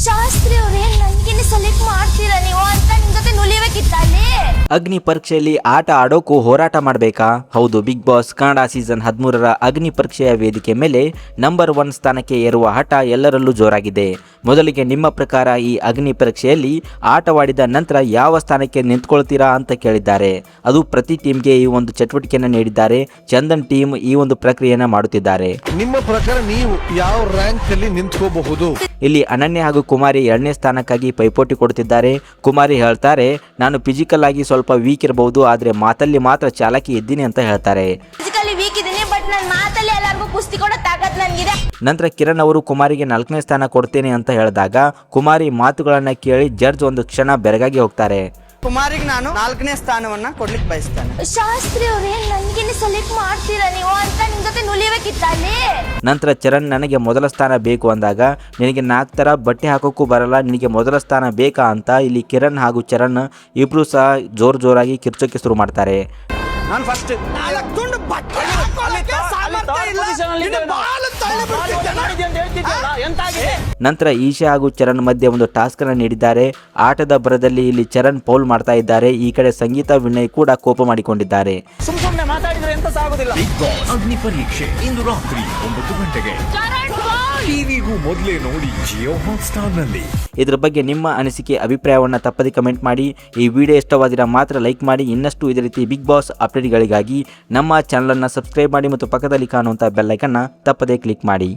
ಶಾಸ್ತ್ರಿ ಅವರೇ ನನ್ಗಿನ್ನ ಸೆಲೆಕ್ಟ್ ಮಾಡ್ತೀರಾ ನೀವು ಅಂತ ನಿಮ್ ಜೊತೆ ನುಲಿಬೇಕಿತ್ತ ಅಲ್ಲಿ. ಅಗ್ನಿ ಪರೀಕ್ಷೆಯಲ್ಲಿ ಆಟ ಆಡೋಕು ಹೋರಾಟ ಮಾಡಬೇಕಾ? ಹೌದು, ಬಿಗ್ ಬಾಸ್ ಕನ್ನಡ ಸೀಸನ್ 13ರ ಅಗ್ನಿ ಪರೀಕ್ಷೆಯ ವೇದಿಕೆ ಮೇಲೆ ನಂಬರ್ 1 ಸ್ಥಾನಕ್ಕೆ ಏರುವ ಹಠ ಎಲ್ಲರಲ್ಲೂ ಜೋರಾಗಿದೆ. ಮೊದಲಿಗೆ ನಿಮ್ಮ ಪ್ರಕಾರ ಈ ಅಗ್ನಿ ಪರೀಕ್ಷೆಯಲ್ಲಿ ಆಟವಾಡಿದ ನಂತರ ಯಾವ ಸ್ಥಾನಕ್ಕೆ ನಿಂತ್ಕೊಳ್ತೀರಾ ಅಂತ ಕೇಳಿದ್ದಾರೆ. ಅದು ಪ್ರತಿ ಟೀಮ್ಗೆ ಈ ಒಂದು ಚಟುವಟಿಕೆಯನ್ನು ನೀಡಿದ್ದಾರೆ. ಚಂದನ್ ಟೀಮ್ ಈ ಒಂದು ಪ್ರಕ್ರಿಯೆಯನ್ನು ಮಾಡುತ್ತಿದ್ದಾರೆ. ನಿಮ್ಮ ಪ್ರಕಾರ ನೀವು ಯಾವ ರ್ಯಾಂಕ್ ಅಲ್ಲಿ ನಿಂತ್ಕೋಬಹುದು? ಇಲ್ಲಿ ಅನನ್ಯ ಹಾಗೂ ಕುಮಾರಿ 2ನೇ ಸ್ಥಾನಕ್ಕಾಗಿ ಪೈಪೋಟಿ ಕೊಡುತ್ತಿದ್ದಾರೆ. ಕುಮಾರಿ ಹೇಳ್ತಾರೆ, ನಾನು ಫಿಸಿಕಲ್ ಆಗಿ ಸ್ವಲ್ಪ ವೀಕ್ ಇರಬಹುದು, ಆದರೆ ಮಾತಲ್ಲಿ ಮಾತ್ರ ಚಾಲಾಕಿ ಇದ್ದೀನಿ ಅಂತ ಹೇಳ್ತಾರೆ. ಫಿಸಿಕಲಿ ವೀಕ್ ಇದೀನಿ, ಬಟ್ ನನ್ನ ಮಾತಲ್ಲಿ ಎಲ್ಲರಿಗೂ ಕುಸ್ತಿ ಕೊಡೋ ತಾಕತ್ ನನಗಿದೆ. ನಂತರ ಕಿರಣ್ ಅವರು ಕುಮಾರಿಗೆ 4ನೇ ಸ್ಥಾನ ಕೊಡ್ತೇನೆ ಅಂತ ಹೇಳಿದಾಗ ಕುಮಾರಿ ಮಾತುಗಳನ್ನ ಕೇಳಿ ಜಡ್ಜ್ ಒಂದು ಕ್ಷಣ ಬೆರಗಾಗಿ ಹೋಗ್ತಾರೆ. ಕುಮಾರಿಗೆ ನಾನು 4ನೇ ಸ್ಥಾನವನ್ನ ಕೊಡ್ಲಿಕ್ಕೆ ಬಯಸ್ತೇನೆ. ಶಾಸ್ತ್ರಿ ಅವರೇ ನನ್ಗಿನ್ನ ಸೆಲೆಕ್ಟ್ ಮಾಡ್ತೀರಾ ನೀವು ಅಂತ ನಿಮ್ ಜೊತೆ ನುಲಿಬೇಕಿತ್ತ ಅಲ್ಲಿ. ನಂತರ ಚರಣ್ ನನಗೆ ಮೊದಲ ಸ್ಥಾನ ಬೇಕು ಅಂದಾಗ, ನಿನಗೆ 4 ಥರ ಬಟ್ಟೆ ಹಾಕೋಕ್ಕೂ ಬರಲ್ಲ, ನಿನಗೆ ಮೊದಲ ಸ್ಥಾನ ಬೇಕಾ ಅಂತ ಇಲ್ಲಿ ಕಿರಣ್ ಹಾಗೂ ಚರಣ್ ಇಬ್ರು ಸಹ ಜೋರಾಗಿ ಕಿರ್ಚೋಕೆ ಶುರು ಮಾಡ್ತಾರೆ. ನಾನು ಫಸ್ಟ್ ನಂತರ ಈಶಾ ಹಾಗೂ ಚರಣ್ ಮಧ್ಯೆ ಒಂದು ಟಾಸ್ಕ್ ಅನ್ನು ನೀಡಿದ್ದಾರೆ. ಆಟದ ಭರದಲ್ಲಿ ಇಲ್ಲಿ ಚರಣ್ ಪೌಲ್ ಮಾಡ್ತಾ ಇದ್ದಾರೆ. ಈ ಕಡೆ ಸಂಗೀತ ವಿನಯ್ ಕೂಡ ಕೋಪ ಮಾಡಿಕೊಂಡಿದ್ದಾರೆ. ಸುಮ್ಮನೆ ಮಾತಾಡಿದ್ರೆ ಎಂತ ಸಾಗುದಿಲ್ಲ. ಬಿಗ್ ಬಾಸ್ ಅಗ್ನಿ ಪರೀಕ್ಷೆ ಇಂದು ರಾತ್ರಿ 9 ಗಂಟೆಗೆ ಟಿವಿಗೂ ಮೊದಲೇ ನೋಡಿ ಜಿಯೋ ಹಾಟ್‌ಸ್ಟಾರ್ ನಲ್ಲಿ. ಇದ್ರ ಬಗ್ಗೆ ನಿಮ್ಮ ಅನಿಸಿಕೆ ಅಭಿಪ್ರಾಯವನ್ನು ತಪ್ಪದೆ ಕಮೆಂಟ್ ಮಾಡಿ. ಈ ವಿಡಿಯೋ ಇಷ್ಟವಾದರೆ ಮಾತ್ರ ಲೈಕ್ ಮಾಡಿ. ಇನ್ನಷ್ಟು ಇದೇ ರೀತಿ ಬಿಗ್ ಬಾಸ್ ಅಪ್ಡೇಟ್ಗಳಿಗಾಗಿ ನಮ್ಮ ಚಾನಲನ್ನು ಸಬ್ಸ್ಕ್ರೈಬ್ ಮಾಡಿ ಮತ್ತು ಪಕ್ಕದಲ್ಲಿ ಕಾಣುವಂಥ ಬೆಲ್ ಐಕನ್ನ ತಪ್ಪದೆ ಕ್ಲಿಕ್ ಮಾಡಿ.